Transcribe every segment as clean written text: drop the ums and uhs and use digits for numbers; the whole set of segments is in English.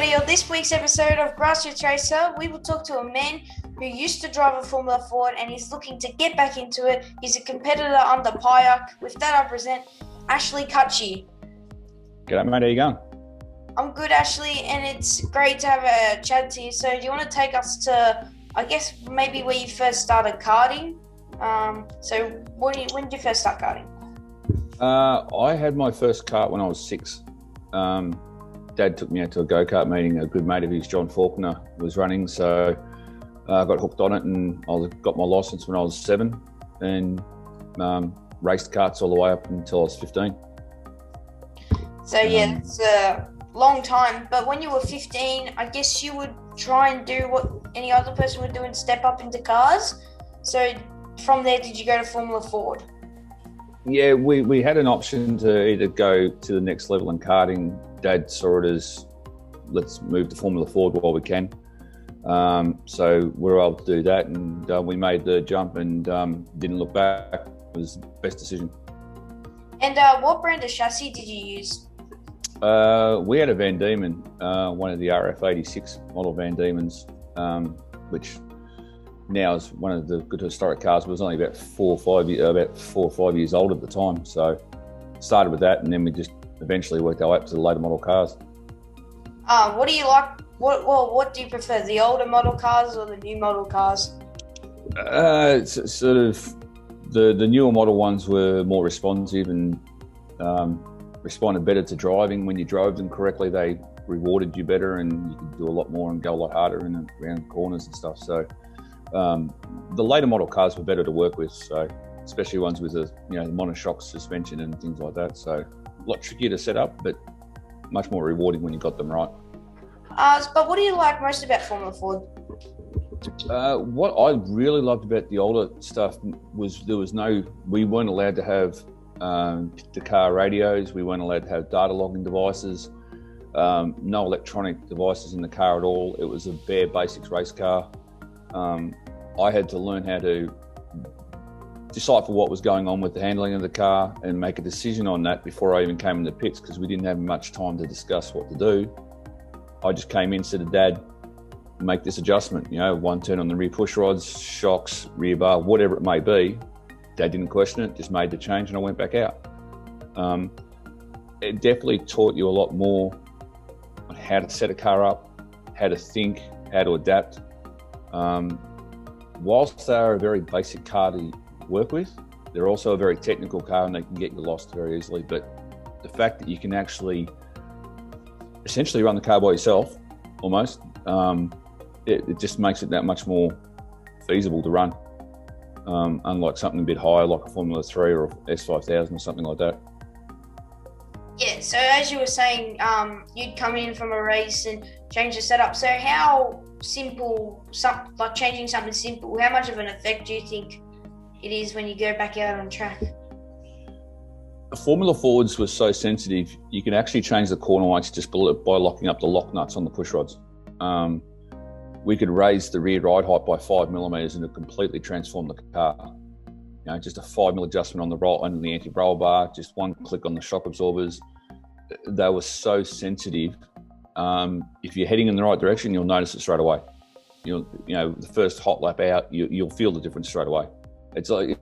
everybody. On this week's episode of Grassroots Racer, we will talk to a man who used to drive a Formula Ford and is looking to get back into it. He's a competitor under PIARC. With that, I present Ashley Cutchie. G'day, mate. How you going? I'm good, Ashley, and it's great to have a chat to you. So do you want to take us to, I guess, maybe where you first started karting? When did you first start karting? I had my first kart when I was 6. Dad took me out to a go-kart meeting. A good mate of his, John Faulkner, was running, so I got hooked on it, and I got my licence when I was 7 and raced karts all the way up until I was 15. So yeah, it's a long time. But when you were 15, I guess you would try and do what any other person would do and step up into cars. So from there, did you go to Formula Ford? Yeah, we had an option to either go to the next level in karting. Dad saw it as, let's move to Formula Ford while we can. So we were able to do that, and we made the jump and didn't look back. It was the best decision. And what brand of chassis did you use? We had a Van Diemen, one of the RF86 model Van Diemens, which now is one of the good historic cars, but it was only about 4 or 5 years old at the time. So started with that, and then we just eventually worked our way up to the later model cars. What do you like? What do you prefer, the older model cars or the new model cars? It's sort of the newer model ones were more responsive and responded better to driving. When you drove them correctly, they rewarded you better, and you could do a lot more and go a lot harder in and around corners and stuff. So the later model cars were better to work with, so especially ones with the monoshock suspension and things like that. So a lot trickier to set up, but much more rewarding when you got them right. But what do you like most about Formula Ford? What I really loved about the older stuff was we weren't allowed to have the car radios, we weren't allowed to have data logging devices, no electronic devices in the car at all. It was a bare basics race car. I had to learn how to decipher what was going on with the handling of the car and make a decision on that before I even came in the pits, because we didn't have much time to discuss what to do. I just came in, said to Dad, make this adjustment, one turn on the rear push rods, shocks, rear bar, whatever it may be. Dad didn't question it, just made the change, and I went back out. It definitely taught you a lot more on how to set a car up, how to think, how to adapt. Whilst they are a very basic car to work with, they're also a very technical car, and they can get you lost very easily. But the fact that you can actually essentially run the car by yourself, almost, it just makes it that much more feasible to run. Unlike something a bit higher, like a Formula 3 or a S5000 or something like that. Yeah, so as you were saying, you'd come in from a race and change the setup. So how simple, like changing something simple, how much of an effect do you think it is when you go back out on track? Formula Fords were so sensitive, you can actually change the corner weights just by locking up the lock nuts on the push rods. We could raise the rear ride height by 5 millimeters and it completely transformed the car. Just a 5 mil adjustment on the roll under the anti-roll bar, just one click on the shock absorbers. They were so sensitive. If you're heading in the right direction, you'll notice it straight away. The first hot lap out, you'll feel the difference straight away. It's like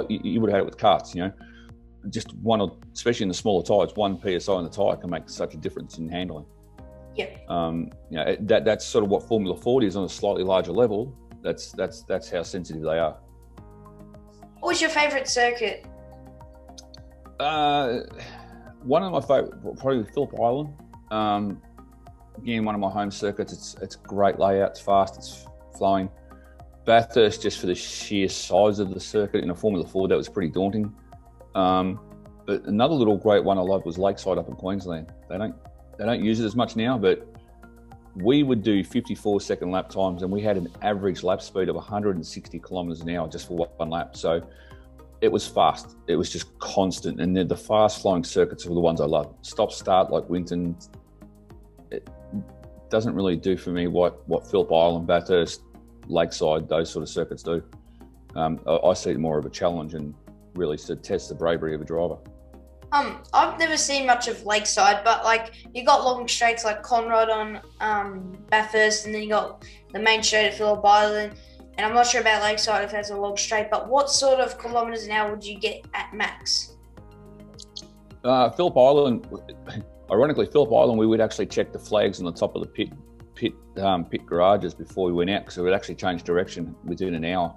you would have had it with karts. Just one, especially in the smaller tyres, 1 PSI on the tyre can make such a difference in handling. Yeah. That's sort of what Formula Ford is on a slightly larger level. That's how sensitive they are. What was your favourite circuit? One of my favourite, probably Phillip Island. Again, one of my home circuits. It's great layout, it's fast, it's flowing. Bathurst, just for the sheer size of the circuit in a Formula Ford, that was pretty daunting. But another little great one I loved was Lakeside up in Queensland. They don't use it as much now, but we would do 54-second lap times, and we had an average lap speed of 160 kilometres an hour just for one lap. So it was fast. It was just constant. And the fast-flowing circuits were the ones I love. Stop-start like Winton, it doesn't really do for me what Phillip Island, Bathurst, Lakeside, those sort of circuits do. I see it more of a challenge and really to test the bravery of a driver. I've never seen much of Lakeside, but like you got long straights like Conrod on Bathurst, and then you got the main straight at Phillip Island. And I'm not sure about Lakeside if it has a long straight, but what sort of kilometres an hour would you get at max? Phillip Island, ironically, Phillip Island, we would actually check the flags on the top of the pit garages before we went out, because it would actually change direction within an hour.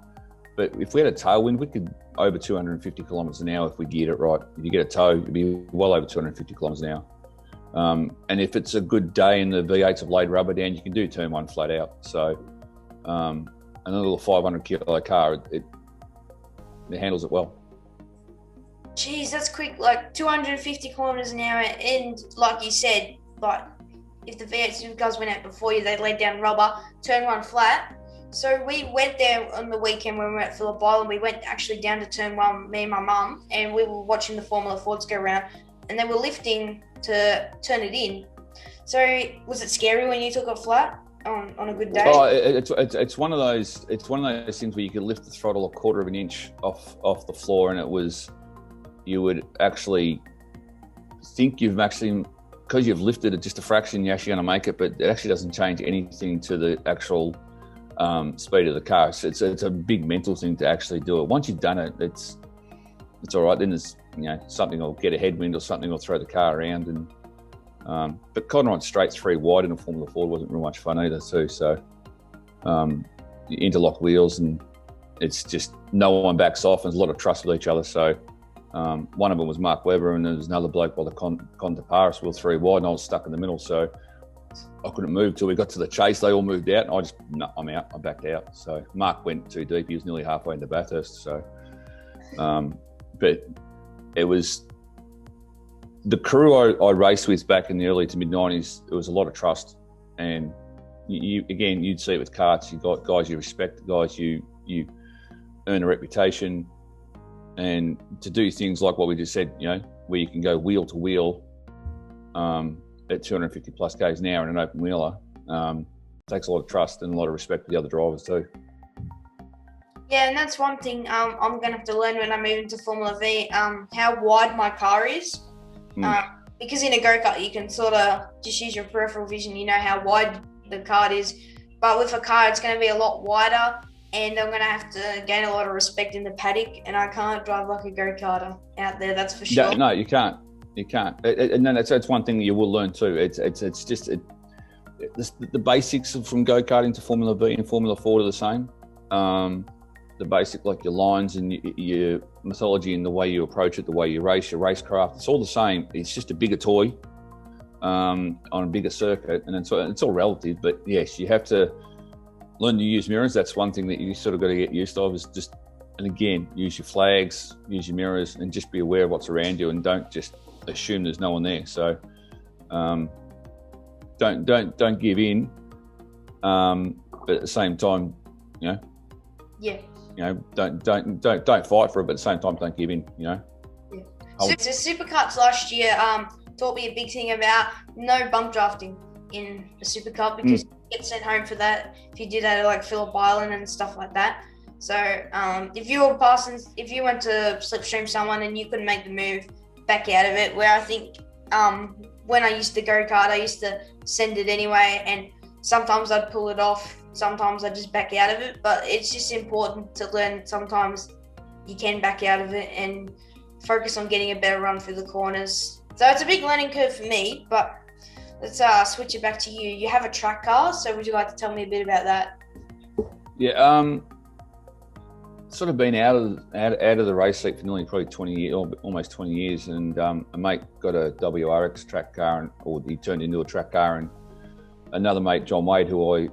But if we had a tailwind, we could over 250 kilometres an hour if we geared it right. If you get a tow, it'd be well over 250 kilometres an hour. And if it's a good day and the V8s have laid rubber down, you can do turn one flat out. So a little 500 kilo car, it handles it well. Geez, that's quick. Like 250 kilometres an hour, and like you said, like if the V8 guys went out before you, they laid down rubber, turn one flat. So we went there on the weekend when we were at Phillip Island. We went actually down to turn one, me and my mum, and we were watching the Formula Fords go around, and they were lifting to turn it in. So was it scary when you took it flat on a good day? Oh, it's one of those things where you could lift the throttle a quarter of an inch off the floor, and you would actually think you've actually, because you've lifted it just a fraction, you're actually going to make it, but it actually doesn't change anything to the actual speed of the car. So it's a big mental thing to actually do it. Once you've done it, it's all right. Then there's something will get a headwind or something will throw the car around. And but Conrod straight 3 wide in a Formula Ford wasn't real much fun either too. So you interlock wheels and it's just no one backs off, and there's a lot of trust with each other. So one of them was Mark Webber, and there was another bloke by the Con de Paris, wheel 3 wide, and I was stuck in the middle. So I couldn't move till we got to the chase. They all moved out, and I'm out. I backed out. So Mark went too deep. He was nearly halfway into Bathurst. So, but it was the crew I raced with back in the early to mid '90s. It was a lot of trust, and you'd see it with karts. You got guys you respect, guys you earn a reputation, and to do things like what we just said, where you can go wheel to wheel. At 250 plus k's an hour in an open wheeler, takes a lot of trust and a lot of respect for the other drivers too. Yeah, and that's one thing I'm going to have to learn when I move into Formula V, how wide my car is. Because in a go-kart, you can sort of just use your peripheral vision, you know how wide the kart is. But with a car, it's going to be a lot wider, and I'm going to have to gain a lot of respect in the paddock, and I can't drive like a go-karter out there, that's for sure. No, you can't. You can't, and then that's one thing that you will learn too. It's just the basics from go-karting to Formula V and Formula Ford are the same. The basic, like your lines and your mythology and the way you approach it, the way you race, your racecraft, it's all the same. It's just a bigger toy on a bigger circuit, and it's all relative. But yes, you have to learn to use mirrors. That's one thing that you sort of got to get used to. Is just, and again, use your flags, use your mirrors, and just be aware of what's around you, and don't just assume there's no one there. So don't give in, but at the same time, don't fight for it, but at the same time, don't give in. So Supercuts last year taught me a big thing about no bump drafting in a Supercup, because you get sent home for that if you do that at like Phillip Island and stuff like that. So if you went to slipstream someone and you couldn't make the move, back out of it, where I think when I used to go-kart, I used to send it anyway, and sometimes I'd pull it off, sometimes I'd just back out of it. But it's just important to learn sometimes you can back out of it and focus on getting a better run through the corners. So it's a big learning curve for me, but let's switch it back to you. You have a track car, so would you like to tell me a bit about that? Yeah, sort of been out of the race seat for nearly probably 20 years, almost 20 years, and a mate got a WRX track car, or he turned into a track car, and another mate, John Wade, who I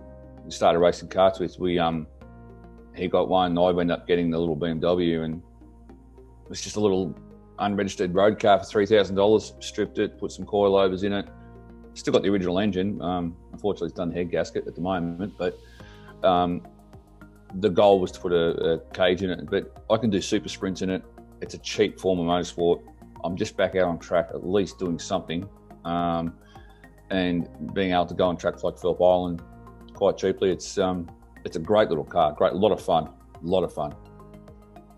started racing karts with, he got one, and I ended up getting the little BMW, and it was just a little unregistered road car for $3,000. Stripped it, put some coilovers in it. Still got the original engine. Unfortunately, it's done head gasket at the moment, but the goal was to put a cage in it. But I can do super sprints in it. It's a cheap form of motorsport. I'm just back out on track, at least doing something, and being able to go on tracks like Phillip Island quite cheaply. It's a great little car, a lot of fun.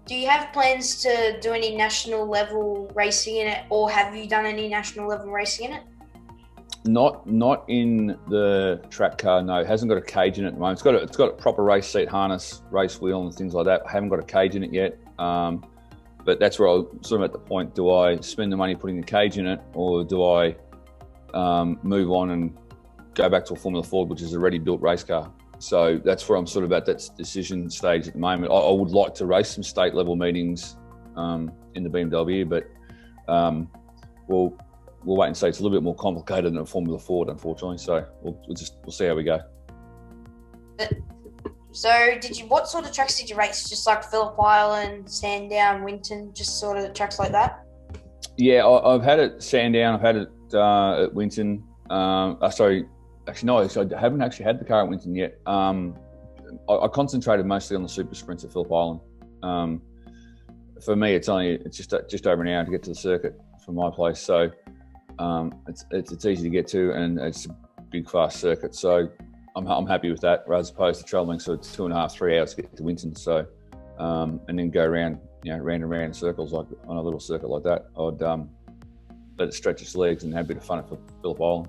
Do you have plans to do any national level racing in it, or have you done any national level racing in it? Not in the track car. No, it hasn't got a cage in it at the moment. It's got a proper race seat harness, race wheel, and things like that. I haven't got a cage in it yet. But that's where I'm sort of at the point. Do I spend the money putting a cage in it, or do I move on and go back to a Formula Ford, which is a ready built race car? So that's where I'm sort of at that decision stage at the moment. I would like to race some state level meetings in the BMW, but we'll wait and see. It's a little bit more complicated than a Formula Ford, unfortunately. So we'll see how we go. So what sort of tracks did you race? Just like Phillip Island, Sandown, Winton, just sort of tracks like that? Yeah, I've had it Sandown. I've had it at Winton. I haven't actually had the car at Winton yet. I concentrated mostly on the super sprints at Phillip Island. For me, it's just over an hour to get to the circuit from my place, so it's easy to get to, and it's a big fast circuit. So I'm happy with that, as opposed to travelling sort of 2.5, 3 hours to get to Winton. So and then go around, round and round in circles like on a little circuit like that. I'd let it stretch its legs and have a bit of fun at Phillip Island.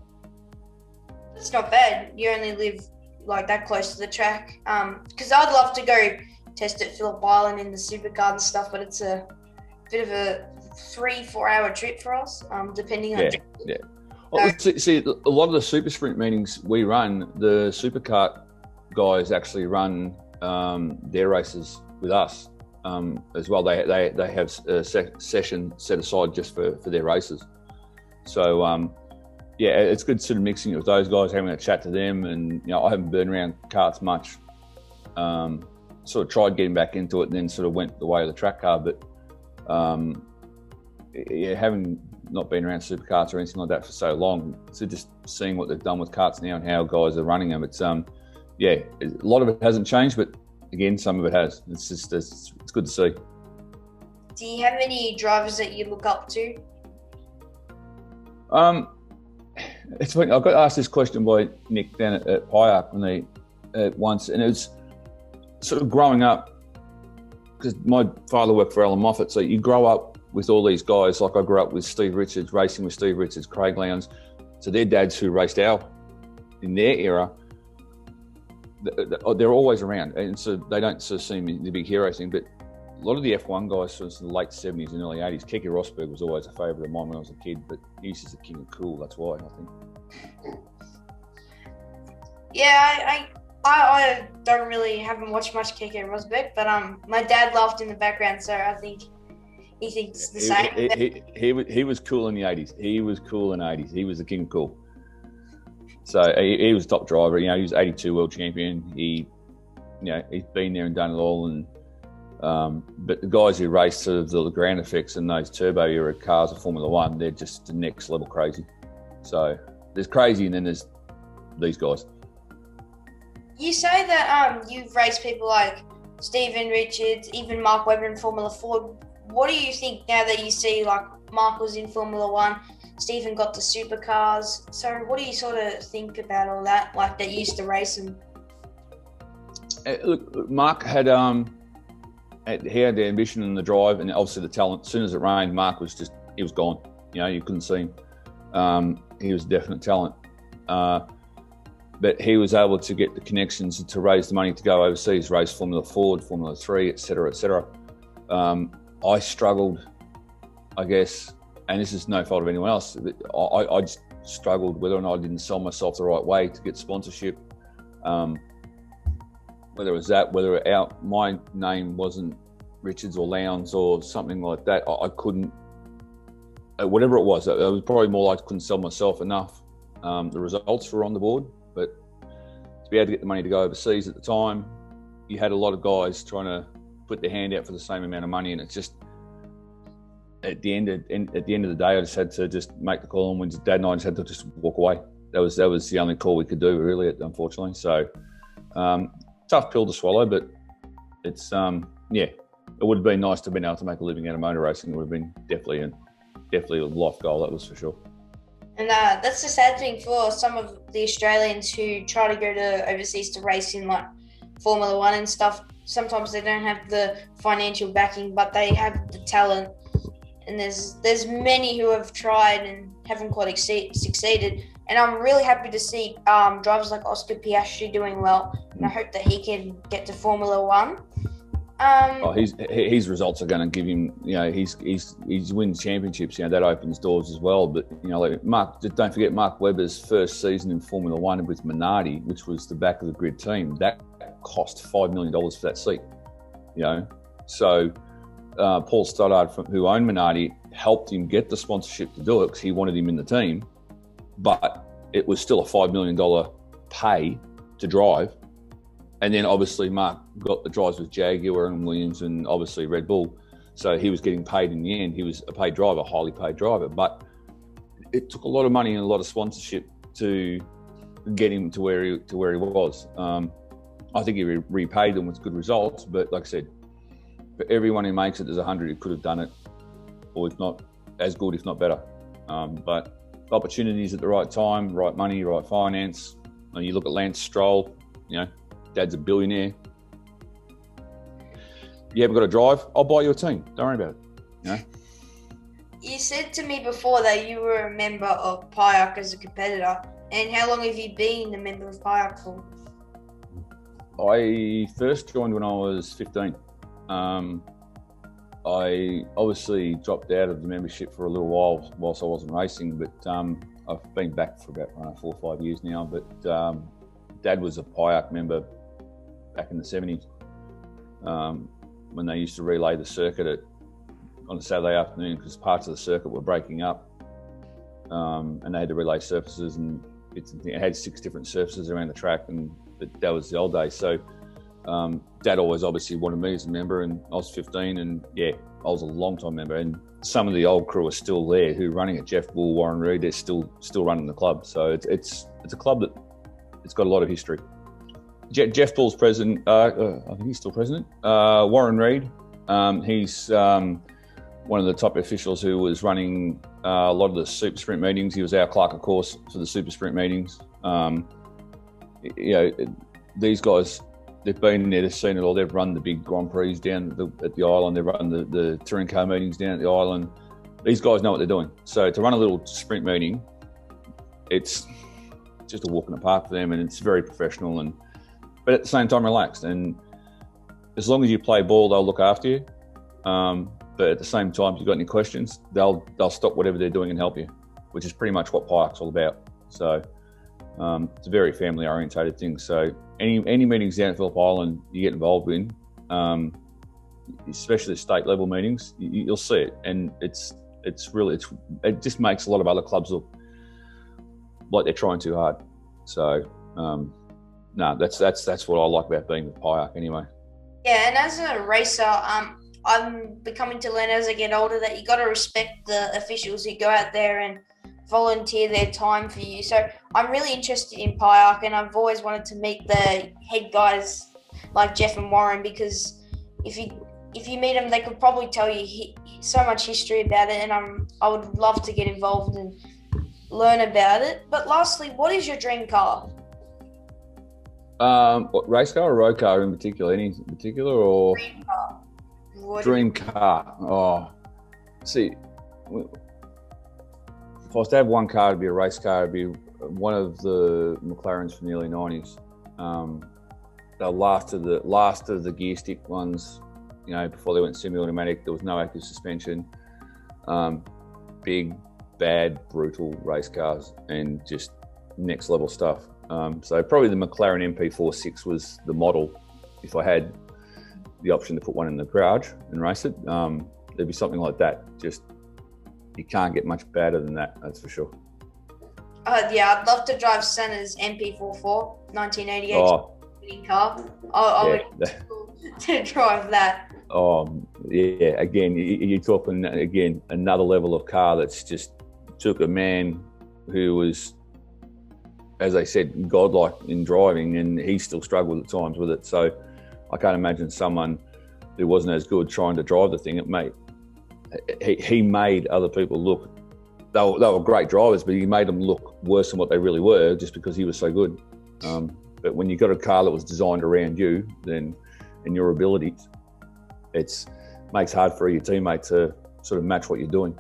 It's not bad. You only live like that close to the track. Because I'd love to go test at Phillip Island in the supercar and stuff, but it's a bit of a 3-4 hour trip for us, depending on. Yeah. Well, see, a lot of the super sprint meetings we run, the supercar guys actually run their races with us as well. They have a session set aside just for their races. So. Yeah, it's good sort of mixing it with those guys, having a chat to them, and I haven't been around karts much. Sort of tried getting back into it, and then sort of went the way of the track car. But having not been around supercars or anything like that for so long, so just seeing what they've done with karts now and how guys are running them, it's a lot of it hasn't changed, but again, some of it has. It's good to see. Do you have any drivers that you look up to? It's funny, I got asked this question by Nick down at PIARC once, and it was sort of growing up, because my father worked for Alan Moffat, so you grow up with all these guys. Like I grew up with Steve Richards, racing with Steve Richards, Craig Lowndes, so their dads who raced in their era, they're always around, and so they don't sort of seem the big hero thing, but a lot of the F1 guys from the late 70s and early 80s, Keke Rosberg was always a favourite of mine when I was a kid, but he's just the king of cool, that's why, I think. Yeah, I haven't watched much Keke Rosberg, but my dad laughed in the background, so I think he thinks the same. He was cool in the 80s. He was cool in the 80s. He was the king of cool. So he was a top driver. He was 82 world champion. He's been there and done it all, and but the guys who race sort of the ground effects and those turbo era cars of Formula One, they're just the next level crazy. So there's crazy, and then there's these guys. You say that you've raced people like Steven Richards, even Mark Webber in Formula Ford. What do you think now that you see like Mark was in Formula One, Steven got the supercars? So what do you sort of think about all that, like that you used to race him? Look, Mark had he had the ambition and the drive, and obviously the talent. As soon as it rained, Mark was he was gone. You couldn't see him. He was a definite talent. But he was able to get the connections to raise the money to go overseas, race Formula Ford, Formula 3, etc., etc. I struggled, I guess, and this is no fault of anyone else. I just struggled whether or not I didn't sell myself the right way to get sponsorship. Whether it was that, whether my name wasn't Richards or Lowndes or something like that, I couldn't, whatever it was probably more like I couldn't sell myself enough. The results were on the board, but to be able to get the money to go overseas at the time, you had a lot of guys trying to put their hand out for the same amount of money, and it's just at the end of the day, I just had to just make the call, and when Dad and I just had to just walk away. That was the only call we could do, really, unfortunately. So tough pill to swallow, but it's it would have been nice to have been able to make a living out of motor racing. It would have been definitely a life goal, that was for sure. And that's the sad thing for some of the Australians who try to go to overseas to race in like Formula One and stuff. sometimes they don't have the financial backing, but they have the talent. And there's many who have tried and haven't quite succeeded. And I'm really happy to see drivers like Oscar Piastri doing well. And I hope that he can get to Formula One. His results are going to give him, he's wins championships. That opens doors as well. But don't forget Mark Webber's first season in Formula One with Minardi, which was the back of the grid team. That cost $5 million for that seat. So Paul Stoddard, who owned Minardi, helped him get the sponsorship to do it because he wanted him in the team. But it was still a $5 million pay to drive. And then obviously Mark got the drives with Jaguar and Williams and obviously Red Bull. So he was getting paid in the end. He was a paid driver, a highly paid driver. But it took a lot of money and a lot of sponsorship to get him to where he was. I think he repaid them with good results. But like I said, for everyone who makes it, there's 100 who could have done it, or if not as good, if not better. But opportunities at the right time, right money, right finance. And you look at Lance Stroll, Dad's a billionaire. You haven't got to drive? I'll buy you a team. Don't worry about it. You said to me before that you were a member of PIARC as a competitor. And how long have you been a member of PIARC for? I first joined when I was 15. I obviously dropped out of the membership for a little while whilst I wasn't racing, but I've been back for about 4 or 5 years now. But Dad was a PIARC member back in the 70s when they used to relay the circuit on a Saturday afternoon because parts of the circuit were breaking up and they had to relay surfaces, and it had 6 different surfaces around the track, and that was the old days. So Dad always obviously wanted me as a member, and I was 15, and I was a long time member, and some of the old crew are still there who are running it. Jeff Bull, Warren Reid, they're still running the club. So it's a club that it's got a lot of history. Jeff Bull's president, I think he's still president. Warren Reid, he's one of the top officials who was running a lot of the super sprint meetings. He was our clerk of course for the super sprint meetings. These guys, they've been there, they've seen it all. They've run the big Grand Prix down at the island. They've run the touring car meetings down at the island. These guys know what they're doing. So to run a little sprint meeting, it's just a walk in the park for them, and it's very professional, but at the same time relaxed. And as long as you play ball, they'll look after you. But at the same time, if you've got any questions, they'll stop whatever they're doing and help you, which is pretty much what PIARC's all about. So it's a very family orientated thing. So any meetings down at Phillip Island you get involved in, especially state level meetings, you'll see it, and it just makes a lot of other clubs look like they're trying too hard. So that's what I like about being with PIARC anyway. Yeah, and as a racer, I'm becoming to learn as I get older that you got to respect the officials who go out there and volunteer their time for you. So I'm really interested in PIARC, and I've always wanted to meet the head guys like Jeff and Warren, because if you meet them, they could probably tell you so much history about it, and I would love to get involved and learn about it. But lastly, what is your dream car? Race car or road car in particular? Any in particular, or dream car? Dream car. Oh, see, if I was to have one car, it'd be a race car. It'd be one of the McLarens from the early '90s. The last of the gear stick ones. Before they went semi-automatic, there was no active suspension. Big, bad, brutal race cars, and just next level stuff. So probably the McLaren MP46 was the model. If I had the option to put one in the garage and race it, there'd be something like that. Just, you can't get much better than that, that's for sure. I'd love to drive Senna's MP44 1988 car. I would love to drive that. Again, you're talking again another level of car that's just took a man who was, as I said, godlike in driving, and he still struggled at times with it. So I can't imagine someone who wasn't as good trying to drive the thing. He made other people look, they were great drivers, but he made them look worse than what they really were just because he was so good. But when you got a car that was designed around you, then and your abilities, it's makes hard for your teammate to sort of match what you're doing.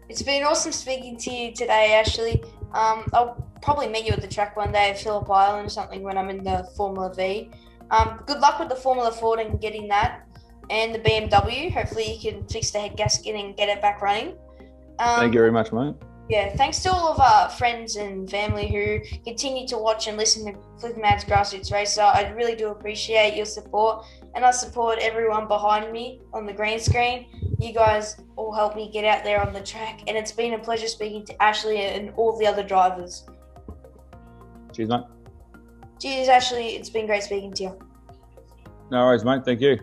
It's been awesome speaking to you today, Ashley. I'll probably meet you at the track one day at Phillip or something when I'm in the Formula V. Good luck with the Formula Ford and getting that, and the BMW. Hopefully you can fix the head gasket and get it back running. Thank you very much, mate. Yeah, thanks to all of our friends and family who continue to watch and listen to Filippin Mad's Grassroots Racer. I really do appreciate your support, and I support everyone behind me on the green screen. You guys all help me get out there on the track, and it's been a pleasure speaking to Ashley and all the other drivers. Cheers, mate. Cheers, Ashley. It's been great speaking to you. No worries, mate. Thank you.